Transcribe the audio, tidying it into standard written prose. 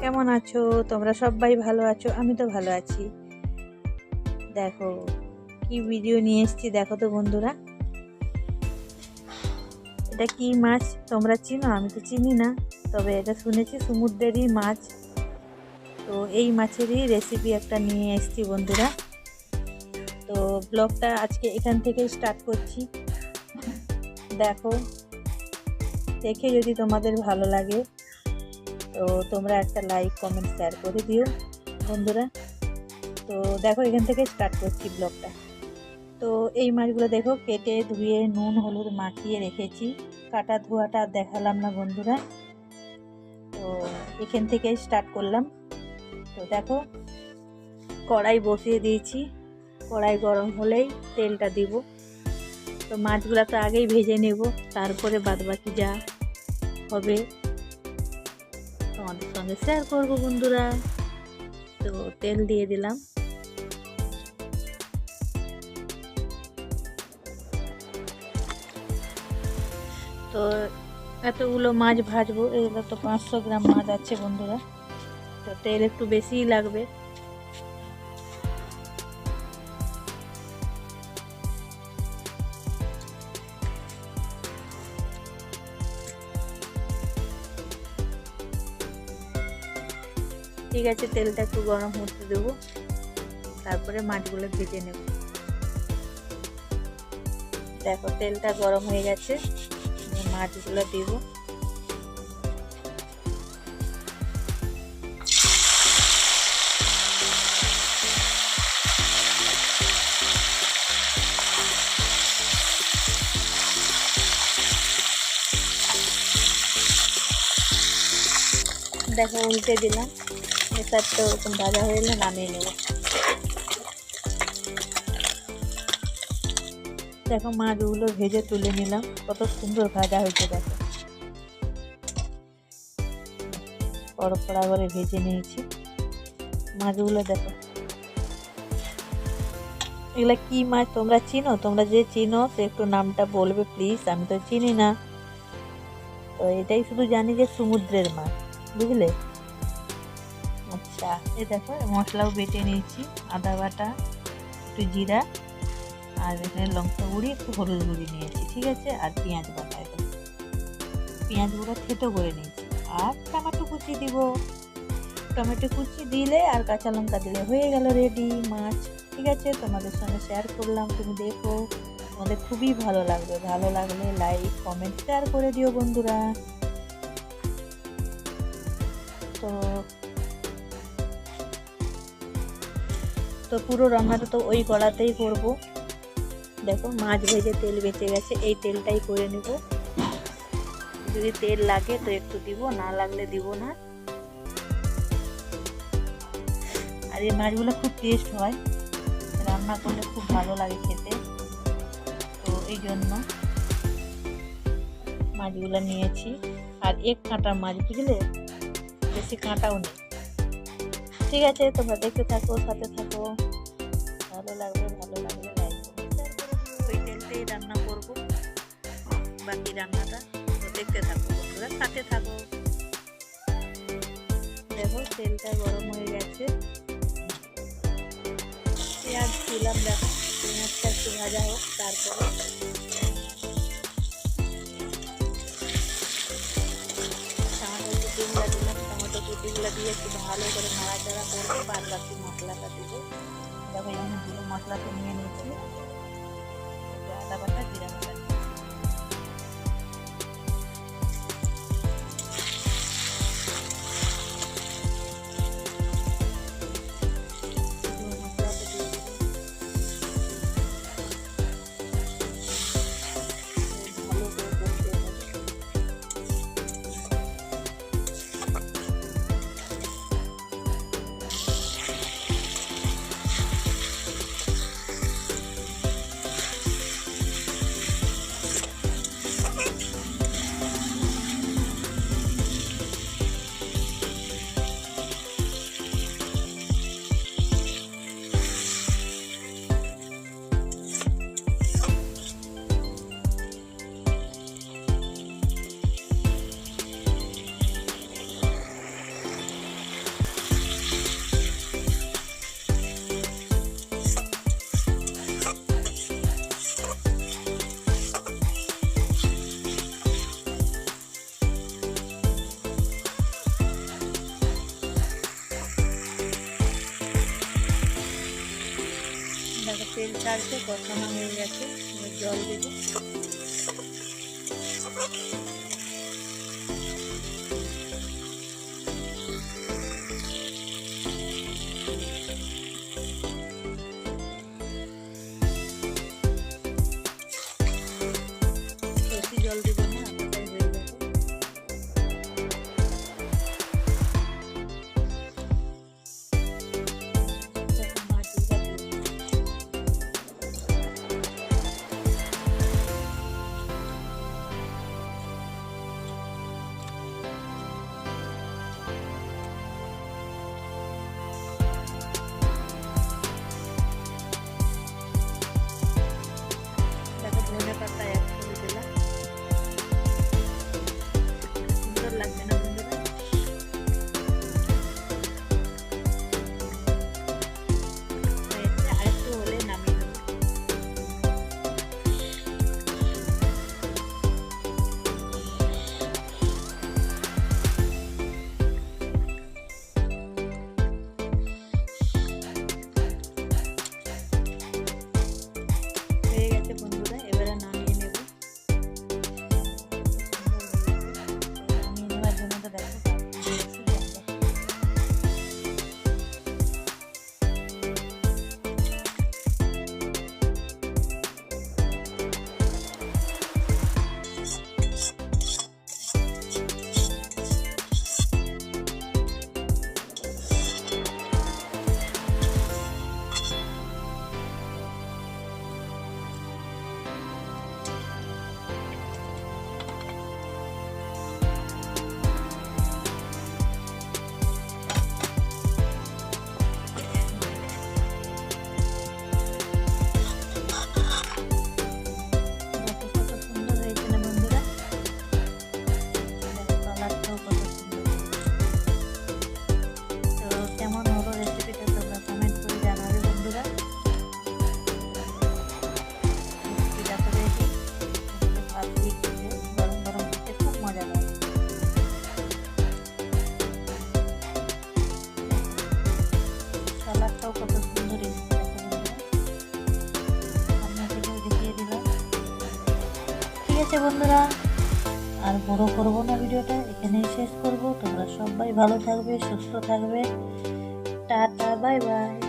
কেমন আছো? তোমরা সবাই ভালো আছো? আমি তো ভালো আছি। দেখো কি ভিডিও নিয়ে এসেছি, দেখো তো বন্ধুরা। এটা কি মাছ তোমরা চিনো? আমি তো চিনি না, তবে এটা শুনেছি সমুদ্রেরই মাছ। তো এই মাছেরই রেসিপি একটা নিয়ে এসেছি বন্ধুরা। তো ব্লগটা আজকে এখান থেকে স্টার্ট করছি। দেখো, দেখে যদি তোমাদের ভালো লাগে তো তোমরা একটা লাইক কমেন্ট শেয়ার করে দিও বন্ধুরা। তো দেখো, এখান থেকে স্টার্ট করছি ব্লগটা। তো এই মাছগুলো দেখো কেটে ধুয়ে নুন হলুদ মাখিয়ে রেখেছি। কাটা ধোয়াটা দেখালাম না বন্ধুরা, তো এখান থেকে স্টার্ট করলাম। তো দেখো, কড়াই বসিয়ে দিয়েছি। কড়াই গরম হলেই তেলটা দিব। তো মাছগুলো তো আগেই ভেজে নেব, তারপরে বাদবাকি যা হবে তোমাদের সঙ্গে শেয়ার করবো বন্ধুরা। তো তেল দিয়ে দিলাম। তো এতগুলো মাছ ভাজবো, এগুলো তো 500 গ্রাম মাছ আছে বন্ধুরা, তো তেল একটু বেশিই লাগবে। ঠিক আছে, তেলটা একটু গরম হতে দেবো, তারপরে মাছগুলো ভেজে নেব। দেখো তেলটা গরম হয়ে গেছে, মাছগুলো দেব। দেখো উল্টে দিলাম, এসারটা ওরকম ভাজা হয়ে গেলে নামিয়ে নেব। দেখো মাছগুলো ভেজে তুলে নিলাম, কত সুন্দর ভাজা হয়েছে। দেখো কড়া কড়া করে ভেজে নিয়েছি মাছগুলো। দেখো এগুলা কি মাছ তোমরা চিনো? তোমরা যে চিনো সে একটু নামটা বলবে প্লিজ, আমি তো চিনি না। তো এটাই শুধু জানি যে সমুদ্রের মাছ, বুঝলে? আচ্ছা, এই দেখো মশলাও বেটে নিয়েছি। আদা বাটা, একটু জিরা, আর এখানে লঙ্কা গুঁড়ি, একটু হলুদ গুঁড়ি নিয়েছি, ঠিক আছে। আর পেঁয়াজ বাটা, পেঁয়াজগুলো থেতো করে নিয়েছি। আর টমেটো কুচি দিব। টমেটো কুচি দিলে আর কাঁচা লঙ্কা দিলে হয়ে গেল রেডি মাছ। ঠিক আছে, তোমাদের সঙ্গে শেয়ার করলাম। তুমি দেখো, তোমাদের খুবই ভালো লাগবে। ভালো লাগলে লাইক কমেন্ট শেয়ার করে দিও বন্ধুরা। তো তো পুরো রান্নাটা তো ওই কড়াতেই করব। দেখো মাছ ভেজে তেল বেঁচে গেছে, এই তেলটাই করে নেব। যদি তেল লাগে তো একটু দিব, না লাগলে দিব না। আর এই মাছগুলো খুব টেস্ট হয়, রান্না করলে খুব ভালো লাগে খেতে। তো এই জন্য মাছগুলো নিয়েছি। আর এক কাঁটার মাছ, বুঝলে, বেশি কাঁটাও নেই। ঠিক আছে, তোমরা দেখতে থাকো, সাথে থাকো। ভালো লাগবে, ভালো লাগলে লাইক করো। ওই তেলটাই রান্না করব বাকি রান্নাটা। তো দেখতে থাকো বন্ধুরা, সাথে থাকো। দেখো তেলটা গরম হয়ে গেছে, পেঁয়াজ দিলাম। দেখো পেঁয়াজটা একটু ভাজা হোক, তারপরে টমেটো কুচিগুলো দিলাম। টমেটো কুচিগুলো দিয়ে একটু ভালো করে নাড়াচাড়া করবো, বাদ বাকি মশলাটা দেবো। দেখো এখানে জিরে মশলাটা নিয়ে নিয়েছি, আদা বাটা জিরা বাটা। তেল ছাড়ছে, কষানো হয়ে গেছে, এবার জল দেবো। বেশি জল দেব না, এতটাই হয়ে যাবে। ধনে পাতা অ্যাড করে দিলাম। সুন্দর লাগবে না বন্ধুরা? আরেকটু হলে নামিয়ে দেবো। হয়ে গেছে বন্ধুরা, এবারে নামিয়ে নেব। নামিয়ে নেওয়ার জন্য তো দেখো কত সুন্দর এসেছে আপনাদেরকেও দেখিয়ে দিলাম। ঠিক আছে বন্ধুরা, আর বড় করবো না, ভিডিওটা এখানেই শেষ করব। তোমরা সবাই ভালো থাকবে, সুস্থ থাকবে। Tata, bye bye.